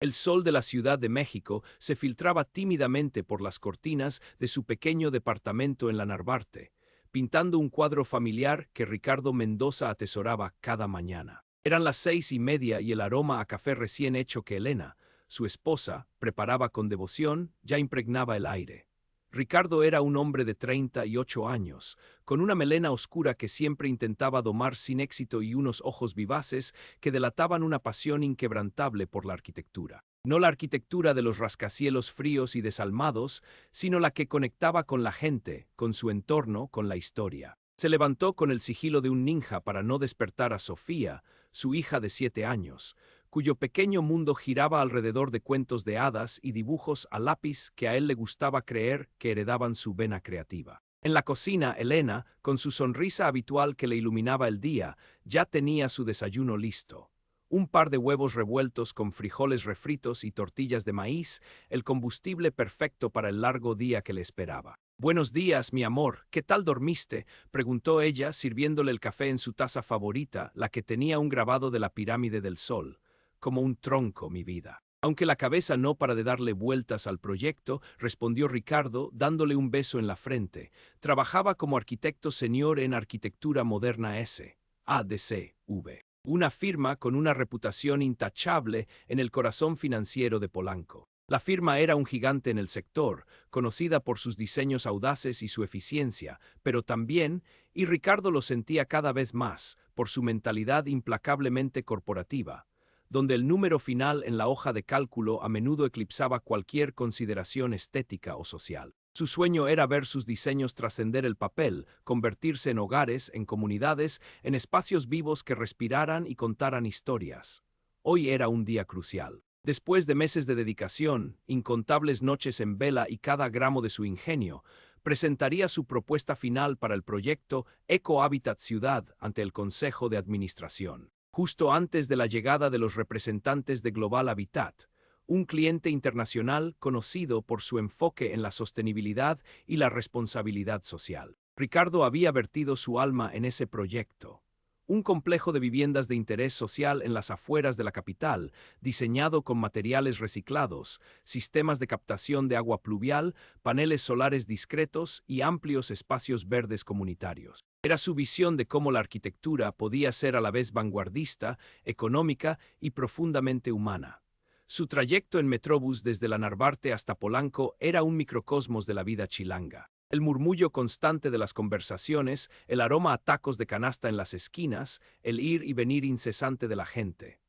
El sol de la Ciudad de México se filtraba tímidamente por las cortinas de su pequeño departamento en la Narvarte, pintando un cuadro familiar que Ricardo Mendoza atesoraba cada mañana. Eran las 6:30 y el aroma a café recién hecho que Elena, su esposa, preparaba con devoción, ya impregnaba el aire. Ricardo era un hombre de 38 años, con una melena oscura que siempre intentaba domar sin éxito y unos ojos vivaces que delataban una pasión inquebrantable por la arquitectura. No la arquitectura de los rascacielos fríos y desalmados, sino la que conectaba con la gente, con su entorno, con la historia. Se levantó con el sigilo de un ninja para no despertar a Sofía, su hija de 7 años, cuyo pequeño mundo giraba alrededor de cuentos de hadas y dibujos a lápiz que a él le gustaba creer que heredaban su vena creativa. En la cocina, Elena, con su sonrisa habitual que le iluminaba el día, ya tenía su desayuno listo. Un par de huevos revueltos con frijoles refritos y tortillas de maíz, el combustible perfecto para el largo día que le esperaba. «Buenos días, mi amor, ¿qué tal dormiste?», preguntó ella, sirviéndole el café en su taza favorita, la que tenía un grabado de la pirámide del Sol. «Como un tronco, mi vida». Aunque la cabeza no para de darle vueltas al proyecto, respondió Ricardo, dándole un beso en la frente. Trabajaba como arquitecto senior en Arquitectura Moderna S.A.D.C.V., una firma con una reputación intachable en el corazón financiero de Polanco. La firma era un gigante en el sector, conocida por sus diseños audaces y su eficiencia, pero también, y Ricardo lo sentía cada vez más, por su mentalidad implacablemente corporativa, donde el número final en la hoja de cálculo a menudo eclipsaba cualquier consideración estética o social. Su sueño era ver sus diseños trascender el papel, convertirse en hogares, en comunidades, en espacios vivos que respiraran y contaran historias. Hoy era un día crucial. Después de meses de dedicación, incontables noches en vela y cada gramo de su ingenio, presentaría su propuesta final para el proyecto Eco Habitat Ciudad ante el Consejo de Administración. Justo antes de la llegada de los representantes de Global Habitat, un cliente internacional conocido por su enfoque en la sostenibilidad y la responsabilidad social. Ricardo había vertido su alma en ese proyecto. Un complejo de viviendas de interés social en las afueras de la capital, diseñado con materiales reciclados, sistemas de captación de agua pluvial, paneles solares discretos y amplios espacios verdes comunitarios. Era su visión de cómo la arquitectura podía ser a la vez vanguardista, económica y profundamente humana. Su trayecto en Metrobús desde la Narvarte hasta Polanco era un microcosmos de la vida chilanga. El murmullo constante de las conversaciones, el aroma a tacos de canasta en las esquinas, el ir y venir incesante de la gente.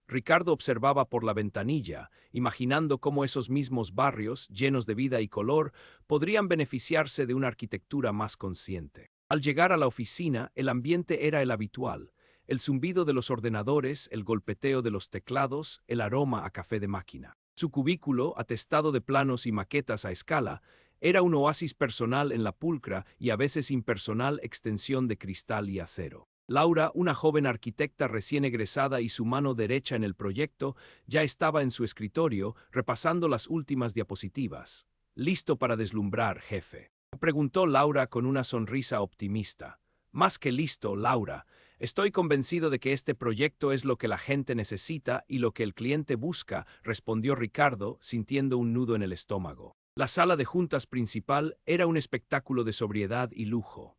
Ricardo observaba por la ventanilla, imaginando cómo esos mismos barrios, llenos de vida y color, podrían beneficiarse de una arquitectura más consciente. Al llegar a la oficina, el ambiente era el habitual: el zumbido de los ordenadores, el golpeteo de los teclados, el aroma a café de máquina. Su cubículo, atestado de planos y maquetas a escala, era un oasis personal en la pulcra y a veces impersonal extensión de cristal y acero. Laura, una joven arquitecta recién egresada y su mano derecha en el proyecto, ya estaba en su escritorio repasando las últimas diapositivas. «¿Listo para deslumbrar, jefe?», preguntó Laura con una sonrisa optimista. «Más que listo, Laura. Estoy convencido de que este proyecto es lo que la gente necesita y lo que el cliente busca», respondió Ricardo, sintiendo un nudo en el estómago. La sala de juntas principal era un espectáculo de sobriedad y lujo.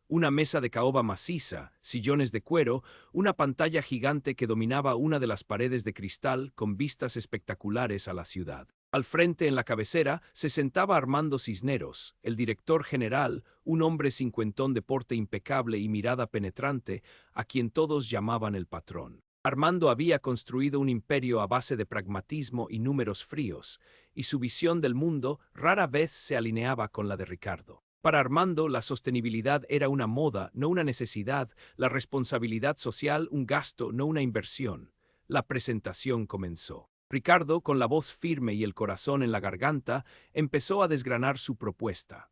Una mesa de caoba maciza, sillones de cuero, una pantalla gigante que dominaba una de las paredes de cristal con vistas espectaculares a la ciudad. Al frente, en la cabecera, se sentaba Armando Cisneros, el director general, un hombre cincuentón de porte impecable y mirada penetrante, a quien todos llamaban el patrón. Armando había construido un imperio a base de pragmatismo y números fríos, y su visión del mundo rara vez se alineaba con la de Ricardo. Para Armando, la sostenibilidad era una moda, no una necesidad; la responsabilidad social un gasto, no una inversión. La presentación comenzó. Ricardo, con la voz firme y el corazón en la garganta, empezó a desgranar su propuesta.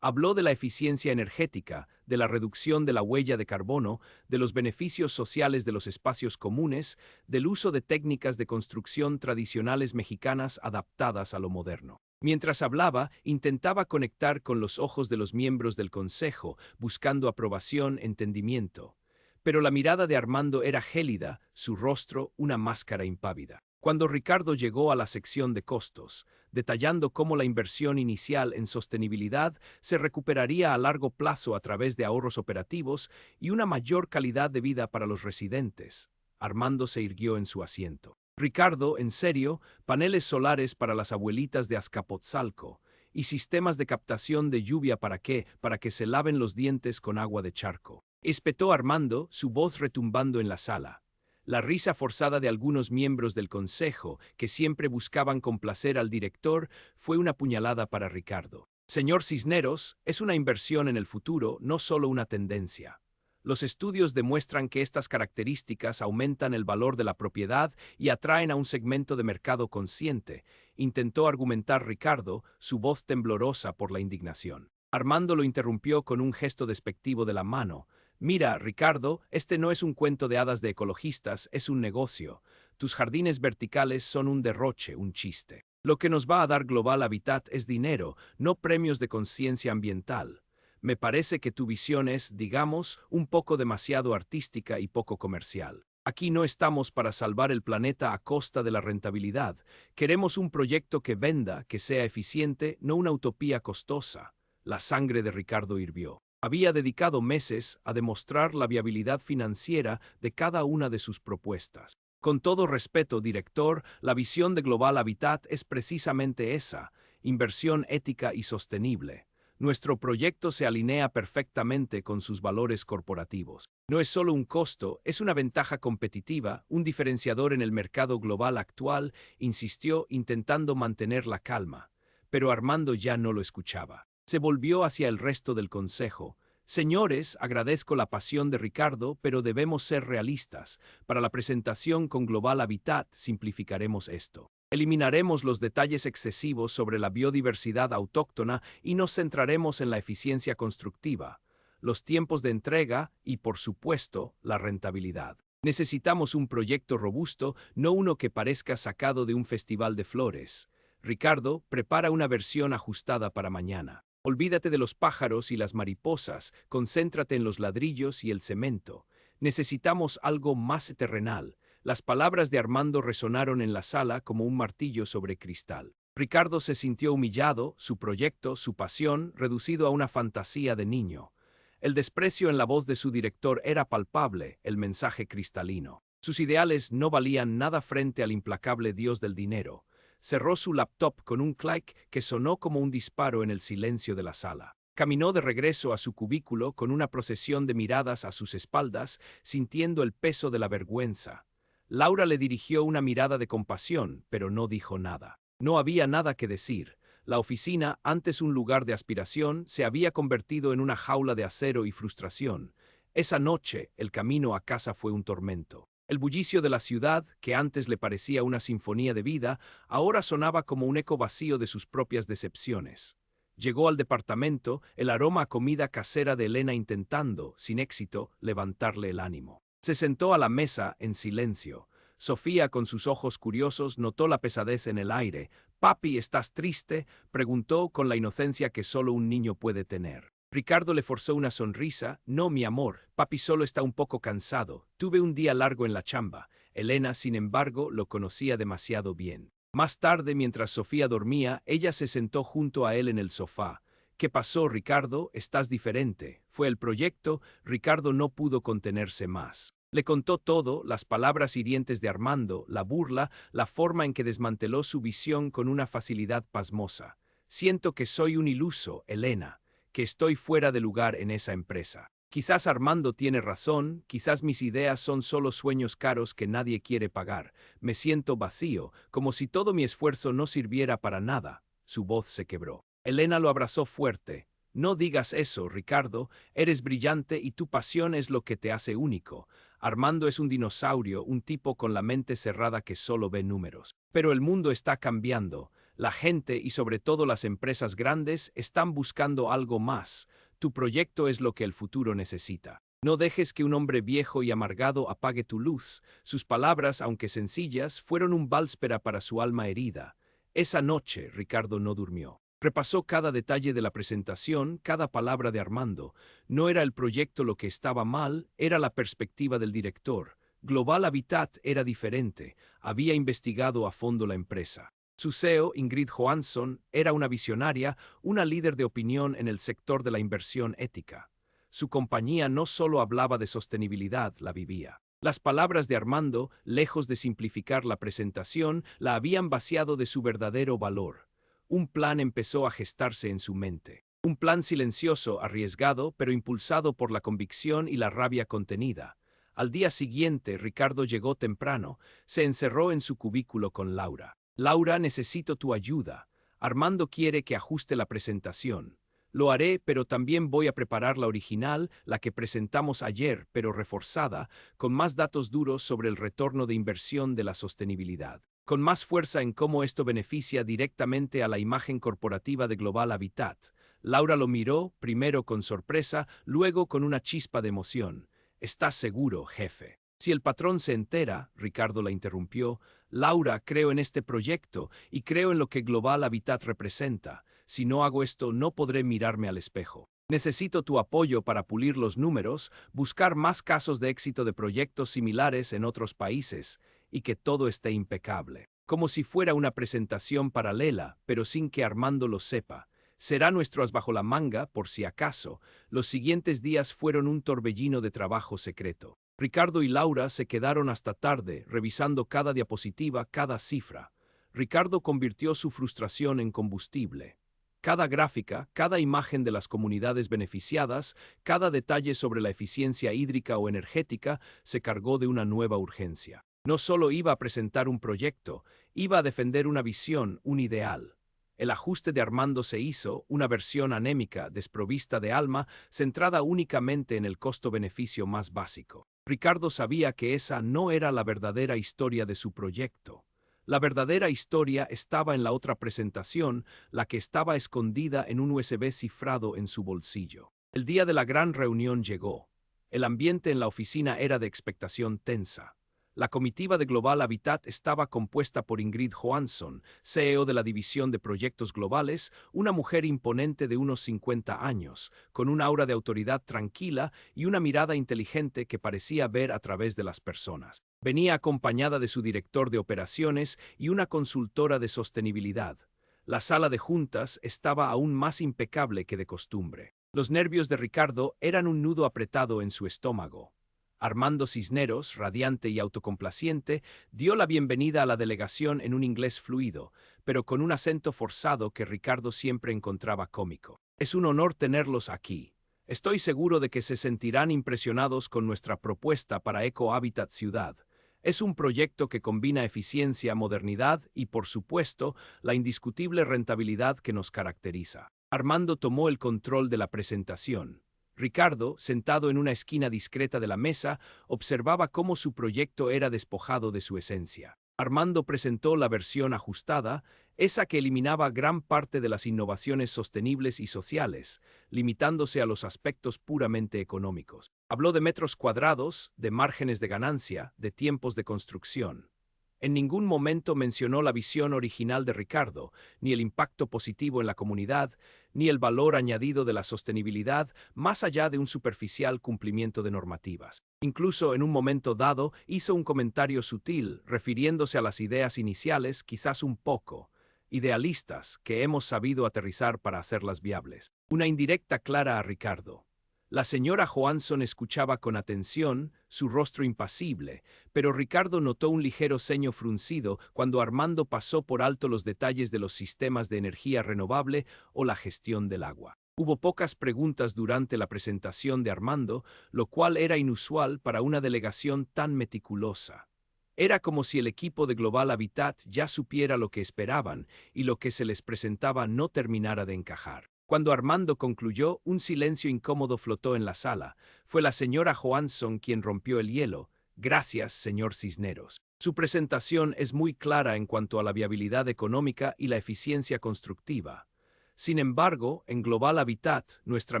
Habló de la eficiencia energética, de la reducción de la huella de carbono, de los beneficios sociales de los espacios comunes, del uso de técnicas de construcción tradicionales mexicanas adaptadas a lo moderno. Mientras hablaba, intentaba conectar con los ojos de los miembros del consejo, buscando aprobación, entendimiento. Pero la mirada de Armando era gélida, su rostro una máscara impávida. Cuando Ricardo llegó a la sección de costos, detallando cómo la inversión inicial en sostenibilidad se recuperaría a largo plazo a través de ahorros operativos y una mayor calidad de vida para los residentes, Armando se irguió en su asiento. Ricardo, en serio, paneles solares para las abuelitas de Azcapotzalco y sistemas de captación de lluvia ¿para qué? Para que se laven los dientes con agua de charco. Espetó Armando, su voz retumbando en la sala. La risa forzada de algunos miembros del consejo, que siempre buscaban complacer al director, fue una puñalada para Ricardo. Señor Cisneros, es una inversión en el futuro, no solo una tendencia. Los estudios demuestran que estas características aumentan el valor de la propiedad y atraen a un segmento de mercado consciente, intentó argumentar Ricardo, su voz temblorosa por la indignación. Armando lo interrumpió con un gesto despectivo de la mano. Mira, Ricardo, este no es un cuento de hadas de ecologistas, es un negocio. Tus jardines verticales son un derroche, un chiste. Lo que nos va a dar Global Habitat es dinero, no premios de conciencia ambiental. Me parece que tu visión es, digamos, un poco demasiado artística y poco comercial. Aquí no estamos para salvar el planeta a costa de la rentabilidad. Queremos un proyecto que venda, que sea eficiente, no una utopía costosa. La sangre de Ricardo hirvió. Había dedicado meses a demostrar la viabilidad financiera de cada una de sus propuestas. Con todo respeto, director, la visión de Global Habitat es precisamente esa, inversión ética y sostenible. Nuestro proyecto se alinea perfectamente con sus valores corporativos. No es solo un costo, es una ventaja competitiva, un diferenciador en el mercado global actual, insistió, intentando mantener la calma. Pero Armando ya no lo escuchaba. Se volvió hacia el resto del consejo. Señores, agradezco la pasión de Ricardo, pero debemos ser realistas. Para la presentación con Global Habitat simplificaremos esto. Eliminaremos los detalles excesivos sobre la biodiversidad autóctona y nos centraremos en la eficiencia constructiva, los tiempos de entrega y, por supuesto, la rentabilidad. Necesitamos un proyecto robusto, no uno que parezca sacado de un festival de flores. Ricardo, prepara una versión ajustada para mañana. Olvídate de los pájaros y las mariposas, concéntrate en los ladrillos y el cemento. Necesitamos algo más terrenal. Las palabras de Armando resonaron en la sala como un martillo sobre cristal. Ricardo se sintió humillado, su proyecto, su pasión, reducido a una fantasía de niño. El desprecio en la voz de su director era palpable, el mensaje cristalino. Sus ideales no valían nada frente al implacable dios del dinero. Cerró su laptop con un clic que sonó como un disparo en el silencio de la sala. Caminó de regreso a su cubículo con una procesión de miradas a sus espaldas, sintiendo el peso de la vergüenza. Laura le dirigió una mirada de compasión, pero no dijo nada. No había nada que decir. La oficina, antes un lugar de aspiración, se había convertido en una jaula de acero y frustración. Esa noche, el camino a casa fue un tormento. El bullicio de la ciudad, que antes le parecía una sinfonía de vida, ahora sonaba como un eco vacío de sus propias decepciones. Llegó al departamento, el aroma a comida casera de Elena intentando, sin éxito, levantarle el ánimo. Se sentó a la mesa en silencio. Sofía, con sus ojos curiosos, notó la pesadez en el aire. «Papi, ¿estás triste?», preguntó con la inocencia que solo un niño puede tener. Ricardo le forzó una sonrisa. «No, mi amor, papi solo está un poco cansado. Tuve un día largo en la chamba». Elena, sin embargo, lo conocía demasiado bien. Más tarde, mientras Sofía dormía, ella se sentó junto a él en el sofá. «¿Qué pasó, Ricardo? Estás diferente». Fue el proyecto. Ricardo no pudo contenerse más. Le contó todo, las palabras hirientes de Armando, la burla, la forma en que desmanteló su visión con una facilidad pasmosa. «Siento que soy un iluso, Elena, que estoy fuera de lugar en esa empresa. Quizás Armando tiene razón, quizás mis ideas son solo sueños caros que nadie quiere pagar. Me siento vacío, como si todo mi esfuerzo no sirviera para nada». Su voz se quebró. Elena lo abrazó fuerte. «No digas eso, Ricardo, eres brillante y tu pasión es lo que te hace único. Armando es un dinosaurio, un tipo con la mente cerrada que solo ve números. Pero el mundo está cambiando. La gente y sobre todo las empresas grandes están buscando algo más. Tu proyecto es lo que el futuro necesita. No dejes que un hombre viejo y amargado apague tu luz». Sus palabras, aunque sencillas, fueron un bálspera para su alma herida. Esa noche, Ricardo no durmió. Repasó cada detalle de la presentación, cada palabra de Armando. No era el proyecto lo que estaba mal, era la perspectiva del director. Global Habitat era diferente, había investigado a fondo la empresa. Su CEO, Ingrid Johansson, era una visionaria, una líder de opinión en el sector de la inversión ética. Su compañía no solo hablaba de sostenibilidad, la vivía. Las palabras de Armando, lejos de simplificar la presentación, la habían vaciado de su verdadero valor. Un plan empezó a gestarse en su mente. Un plan silencioso, arriesgado, pero impulsado por la convicción y la rabia contenida. Al día siguiente, Ricardo llegó temprano, se encerró en su cubículo con Laura. Laura, necesito tu ayuda. Armando quiere que ajuste la presentación. Lo haré, pero también voy a preparar la original, la que presentamos ayer, pero reforzada, con más datos duros sobre el retorno de inversión de la sostenibilidad. Con más fuerza en cómo esto beneficia directamente a la imagen corporativa de Global Habitat. Laura lo miró, primero con sorpresa, luego con una chispa de emoción. ¿Estás seguro, jefe? Si el patrón se entera, Ricardo la interrumpió, Laura, creo en este proyecto y creo en lo que Global Habitat representa. Si no hago esto, no podré mirarme al espejo. Necesito tu apoyo para pulir los números, buscar más casos de éxito de proyectos similares en otros países, y que todo esté impecable. Como si fuera una presentación paralela, pero sin que Armando lo sepa. Será nuestro as bajo la manga, por si acaso. Los siguientes días fueron un torbellino de trabajo secreto. Ricardo y Laura se quedaron hasta tarde, revisando cada diapositiva, cada cifra. Ricardo convirtió su frustración en combustible. Cada gráfica, cada imagen de las comunidades beneficiadas, cada detalle sobre la eficiencia hídrica o energética se cargó de una nueva urgencia. No solo iba a presentar un proyecto, iba a defender una visión, un ideal. El ajuste de Armando se hizo, una versión anémica, desprovista de alma, centrada únicamente en el costo-beneficio más básico. Ricardo sabía que esa no era la verdadera historia de su proyecto. La verdadera historia estaba en la otra presentación, la que estaba escondida en un USB cifrado en su bolsillo. El día de la gran reunión llegó. El ambiente en la oficina era de expectación tensa. La comitiva de Global Habitat estaba compuesta por Ingrid Johansson, CEO de la División de Proyectos Globales, una mujer imponente de unos 50 años, con un aura de autoridad tranquila y una mirada inteligente que parecía ver a través de las personas. Venía acompañada de su director de operaciones y una consultora de sostenibilidad. La sala de juntas estaba aún más impecable que de costumbre. Los nervios de Ricardo eran un nudo apretado en su estómago. Armando Cisneros, radiante y autocomplaciente, dio la bienvenida a la delegación en un inglés fluido, pero con un acento forzado que Ricardo siempre encontraba cómico. Es un honor tenerlos aquí. Estoy seguro de que se sentirán impresionados con nuestra propuesta para Eco Habitat Ciudad. Es un proyecto que combina eficiencia, modernidad y, por supuesto, la indiscutible rentabilidad que nos caracteriza. Armando tomó el control de la presentación. Ricardo, sentado en una esquina discreta de la mesa, observaba cómo su proyecto era despojado de su esencia. Armando presentó la versión ajustada, esa que eliminaba gran parte de las innovaciones sostenibles y sociales, limitándose a los aspectos puramente económicos. Habló de metros cuadrados, de márgenes de ganancia, de tiempos de construcción. En ningún momento mencionó la visión original de Ricardo, ni el impacto positivo en la comunidad, ni el valor añadido de la sostenibilidad más allá de un superficial cumplimiento de normativas. Incluso en un momento dado hizo un comentario sutil, refiriéndose a las ideas iniciales, quizás un poco idealistas, que hemos sabido aterrizar para hacerlas viables. Una indirecta clara a Ricardo. La señora Johansson escuchaba con atención, su rostro impasible, pero Ricardo notó un ligero ceño fruncido cuando Armando pasó por alto los detalles de los sistemas de energía renovable o la gestión del agua. Hubo pocas preguntas durante la presentación de Armando, lo cual era inusual para una delegación tan meticulosa. Era como si el equipo de Global Habitat ya supiera lo que esperaban y lo que se les presentaba no terminara de encajar. Cuando Armando concluyó, un silencio incómodo flotó en la sala. Fue la señora Johansson quien rompió el hielo. Gracias, señor Cisneros. Su presentación es muy clara en cuanto a la viabilidad económica y la eficiencia constructiva. Sin embargo, en Global Habitat, nuestra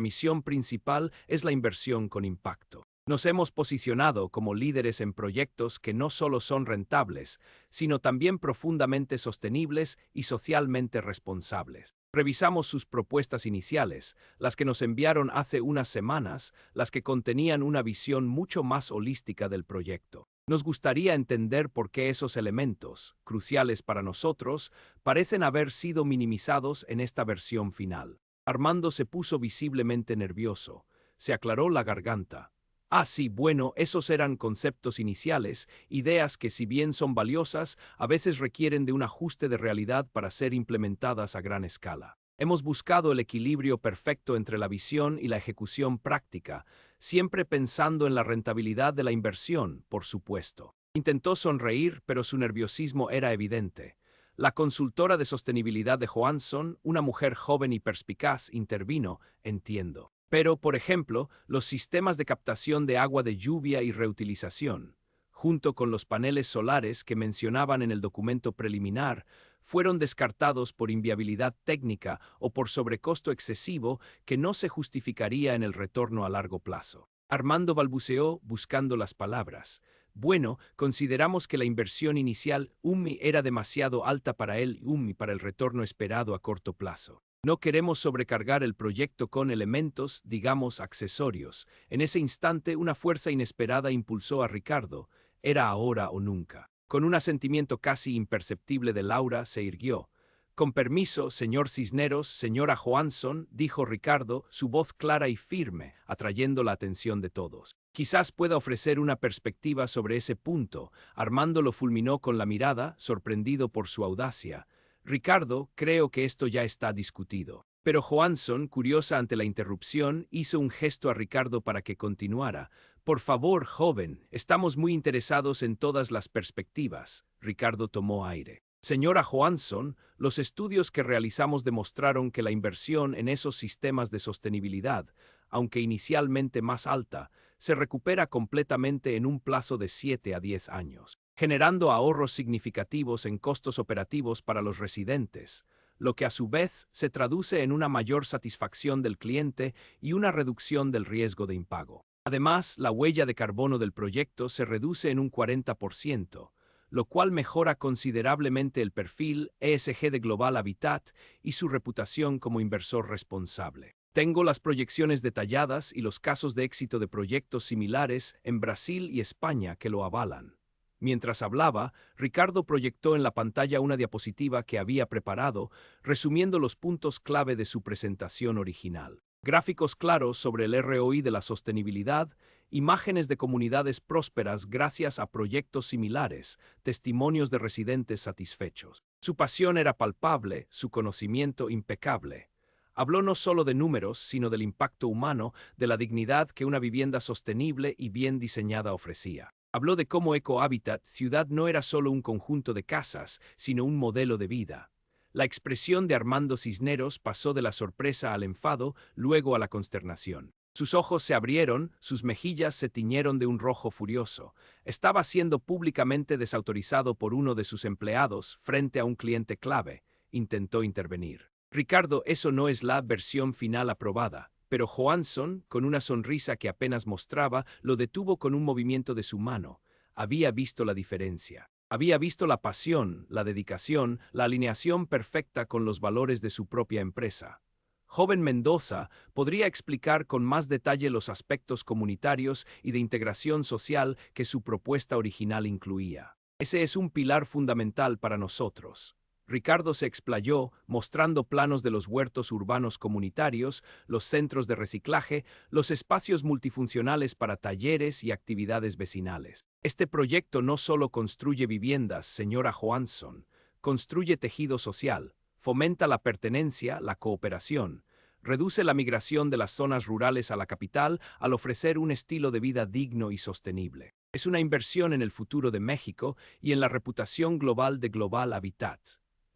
misión principal es la inversión con impacto. Nos hemos posicionado como líderes en proyectos que no solo son rentables, sino también profundamente sostenibles y socialmente responsables. Revisamos sus propuestas iniciales, las que nos enviaron hace unas semanas, las que contenían una visión mucho más holística del proyecto. Nos gustaría entender por qué esos elementos, cruciales para nosotros, parecen haber sido minimizados en esta versión final. Armando se puso visiblemente nervioso. Se aclaró la garganta. Ah, sí, bueno, esos eran conceptos iniciales, ideas que, si bien son valiosas, a veces requieren de un ajuste de realidad para ser implementadas a gran escala. Hemos buscado el equilibrio perfecto entre la visión y la ejecución práctica, siempre pensando en la rentabilidad de la inversión, por supuesto. Intentó sonreír, pero su nerviosismo era evidente. La consultora de sostenibilidad de Johansson, una mujer joven y perspicaz, intervino: entiendo. Pero, por ejemplo, los sistemas de captación de agua de lluvia y reutilización, junto con los paneles solares que mencionaban en el documento preliminar, fueron descartados por inviabilidad técnica o por sobrecosto excesivo que no se justificaría en el retorno a largo plazo. Armando balbuceó, buscando las palabras. Bueno, consideramos que la inversión inicial era demasiado alta para él y para el retorno esperado a corto plazo. No queremos sobrecargar el proyecto con elementos, digamos, accesorios. En ese instante, una fuerza inesperada impulsó a Ricardo. Era ahora o nunca. Con un asentimiento casi imperceptible de Laura, se irguió. Con permiso, señor Cisneros, señora Johansson, dijo Ricardo, su voz clara y firme, atrayendo la atención de todos. Quizás pueda ofrecer una perspectiva sobre ese punto. Armando lo fulminó con la mirada, sorprendido por su audacia. Ricardo, creo que esto ya está discutido. Pero Johansson, curiosa ante la interrupción, hizo un gesto a Ricardo para que continuara. Por favor, joven, estamos muy interesados en todas las perspectivas. Ricardo tomó aire. Señora Johansson, los estudios que realizamos demostraron que la inversión en esos sistemas de sostenibilidad, aunque inicialmente más alta, se recupera completamente en un plazo de 7 a 10 años, generando ahorros significativos en costos operativos para los residentes, lo que a su vez se traduce en una mayor satisfacción del cliente y una reducción del riesgo de impago. Además, la huella de carbono del proyecto se reduce en un 40%, lo cual mejora considerablemente el perfil ESG de Global Habitat y su reputación como inversor responsable. Tengo las proyecciones detalladas y los casos de éxito de proyectos similares en Brasil y España que lo avalan. Mientras hablaba, Ricardo proyectó en la pantalla una diapositiva que había preparado, resumiendo los puntos clave de su presentación original. Gráficos claros sobre el ROI de la sostenibilidad, imágenes de comunidades prósperas gracias a proyectos similares, testimonios de residentes satisfechos. Su pasión era palpable, su conocimiento impecable. Habló no solo de números, sino del impacto humano, de la dignidad que una vivienda sostenible y bien diseñada ofrecía. Habló de cómo EcoHabitat Ciudad no era solo un conjunto de casas, sino un modelo de vida. La expresión de Armando Cisneros pasó de la sorpresa al enfado, luego a la consternación. Sus ojos se abrieron, sus mejillas se tiñeron de un rojo furioso. Estaba siendo públicamente desautorizado por uno de sus empleados frente a un cliente clave. Intentó intervenir. Ricardo, eso no es la versión final aprobada. Pero Johansson, con una sonrisa que apenas mostraba, lo detuvo con un movimiento de su mano. Había visto la diferencia. Había visto la pasión, la dedicación, la alineación perfecta con los valores de su propia empresa. Joven Mendoza podría explicar con más detalle los aspectos comunitarios y de integración social que su propuesta original incluía. Ese es un pilar fundamental para nosotros. Ricardo se explayó, mostrando planos de los huertos urbanos comunitarios, los centros de reciclaje, los espacios multifuncionales para talleres y actividades vecinales. Este proyecto no solo construye viviendas, señora Johansson, construye tejido social, fomenta la pertenencia, la cooperación, reduce la migración de las zonas rurales a la capital al ofrecer un estilo de vida digno y sostenible. Es una inversión en el futuro de México y en la reputación global de Global Habitat.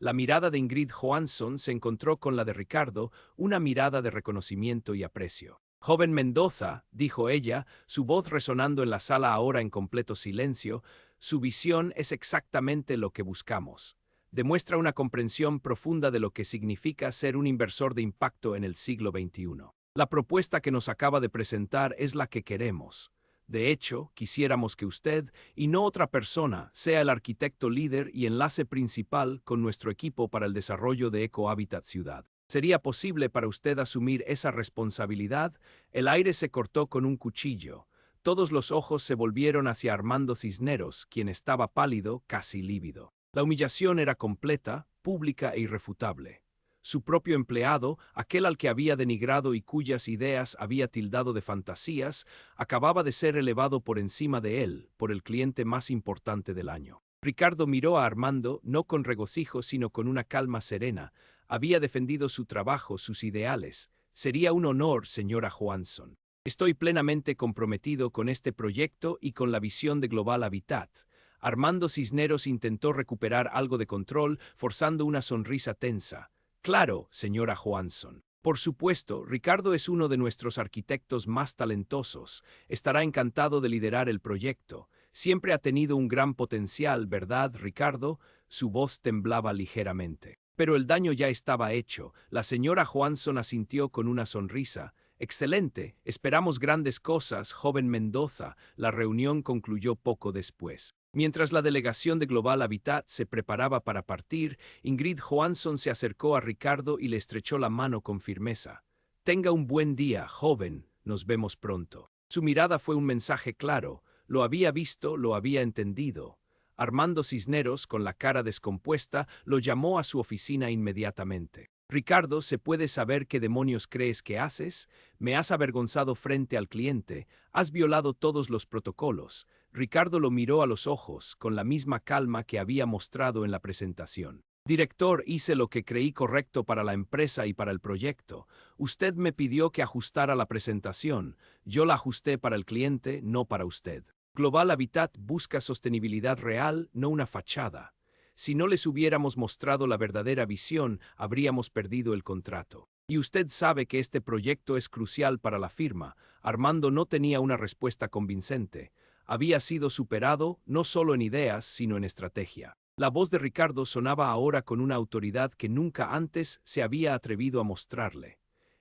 La mirada de Ingrid Johansson se encontró con la de Ricardo, una mirada de reconocimiento y aprecio. Joven Mendoza, dijo ella, su voz resonando en la sala ahora en completo silencio, su visión es exactamente lo que buscamos. Demuestra una comprensión profunda de lo que significa ser un inversor de impacto en el siglo XXI. La propuesta que nos acaba de presentar es la que queremos. De hecho, quisiéramos que usted, y no otra persona, sea el arquitecto líder y enlace principal con nuestro equipo para el desarrollo de EcoHabitat Ciudad. ¿Sería posible para usted asumir esa responsabilidad? El aire se cortó con un cuchillo. Todos los ojos se volvieron hacia Armando Cisneros, quien estaba pálido, casi lívido. La humillación era completa, pública e irrefutable. Su propio empleado, aquel al que había denigrado y cuyas ideas había tildado de fantasías, acababa de ser elevado por encima de él, por el cliente más importante del año. Ricardo miró a Armando no con regocijo, sino con una calma serena. Había defendido su trabajo, sus ideales. Sería un honor, señora Johansson. Estoy plenamente comprometido con este proyecto y con la visión de Global Habitat. Armando Cisneros intentó recuperar algo de control, forzando una sonrisa tensa. Claro, señora Johansson. Por supuesto, Ricardo es uno de nuestros arquitectos más talentosos. Estará encantado de liderar el proyecto. Siempre ha tenido un gran potencial, ¿verdad, Ricardo? Su voz temblaba ligeramente. Pero el daño ya estaba hecho. La señora Johansson asintió con una sonrisa. Excelente, esperamos grandes cosas, joven Mendoza. La reunión concluyó poco después. Mientras la delegación de Global Habitat se preparaba para partir, Ingrid Johansson se acercó a Ricardo y le estrechó la mano con firmeza. Tenga un buen día, joven, nos vemos pronto. Su mirada fue un mensaje claro, lo había visto, lo había entendido. Armando Cisneros, con la cara descompuesta, lo llamó a su oficina inmediatamente. Ricardo, ¿se puede saber qué demonios crees que haces? Me has avergonzado frente al cliente, has violado todos los protocolos. Ricardo lo miró a los ojos, con la misma calma que había mostrado en la presentación. Director, hice lo que creí correcto para la empresa y para el proyecto. Usted me pidió que ajustara la presentación. Yo la ajusté para el cliente, no para usted. Global Habitat busca sostenibilidad real, no una fachada. Si no les hubiéramos mostrado la verdadera visión, habríamos perdido el contrato. Y usted sabe que este proyecto es crucial para la firma. Armando no tenía una respuesta convincente. Había sido superado no solo en ideas, sino en estrategia. La voz de Ricardo sonaba ahora con una autoridad que nunca antes se había atrevido a mostrarle.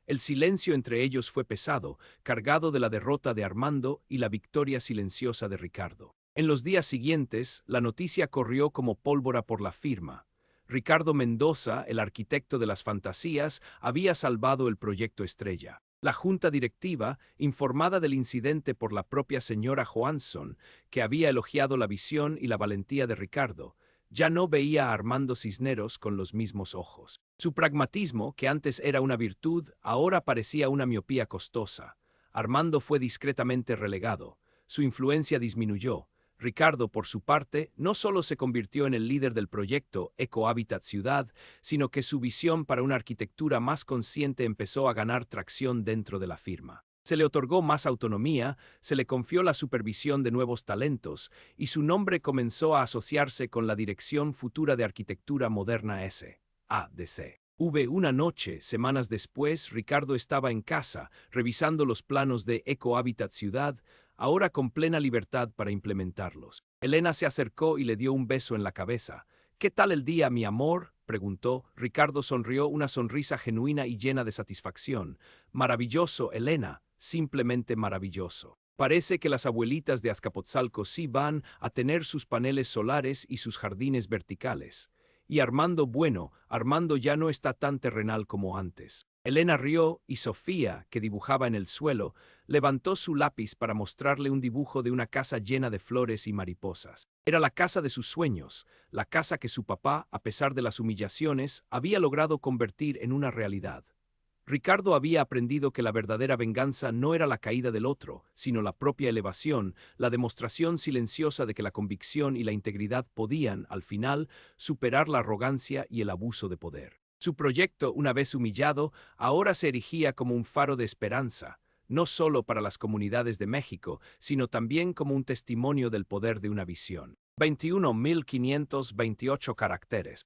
El silencio entre ellos fue pesado, cargado de la derrota de Armando y la victoria silenciosa de Ricardo. En los días siguientes, la noticia corrió como pólvora por la firma. Ricardo Mendoza, el arquitecto de las fantasías, había salvado el proyecto estrella. La junta directiva, informada del incidente por la propia señora Johansson, que había elogiado la visión y la valentía de Ricardo, ya no veía a Armando Cisneros con los mismos ojos. Su pragmatismo, que antes era una virtud, ahora parecía una miopía costosa. Armando fue discretamente relegado. Su influencia disminuyó. Ricardo, por su parte, no solo se convirtió en el líder del proyecto Ecohabitat Ciudad, sino que su visión para una arquitectura más consciente empezó a ganar tracción dentro de la firma. Se le otorgó más autonomía, se le confió la supervisión de nuevos talentos, y su nombre comenzó a asociarse con la Dirección Futura de Arquitectura Moderna S.A.D.C. Una noche, semanas después, Ricardo estaba en casa, revisando los planos de Ecohabitat Ciudad, ahora con plena libertad para implementarlos. Elena se acercó y le dio un beso en la cabeza. ¿Qué tal el día, mi amor?, preguntó. Ricardo sonrió, una sonrisa genuina y llena de satisfacción. Maravilloso, Elena, simplemente maravilloso. Parece que las abuelitas de Azcapotzalco sí van a tener sus paneles solares y sus jardines verticales. Y Armando, bueno, Armando ya no está tan terrenal como antes. Elena rió y Sofía, que dibujaba en el suelo, levantó su lápiz para mostrarle un dibujo de una casa llena de flores y mariposas. Era la casa de sus sueños, la casa que su papá, a pesar de las humillaciones, había logrado convertir en una realidad. Ricardo había aprendido que la verdadera venganza no era la caída del otro, sino la propia elevación, la demostración silenciosa de que la convicción y la integridad podían, al final, superar la arrogancia y el abuso de poder. Su proyecto, una vez humillado, ahora se erigía como un faro de esperanza, no solo para las comunidades de México, sino también como un testimonio del poder de una visión. 21.528 caracteres.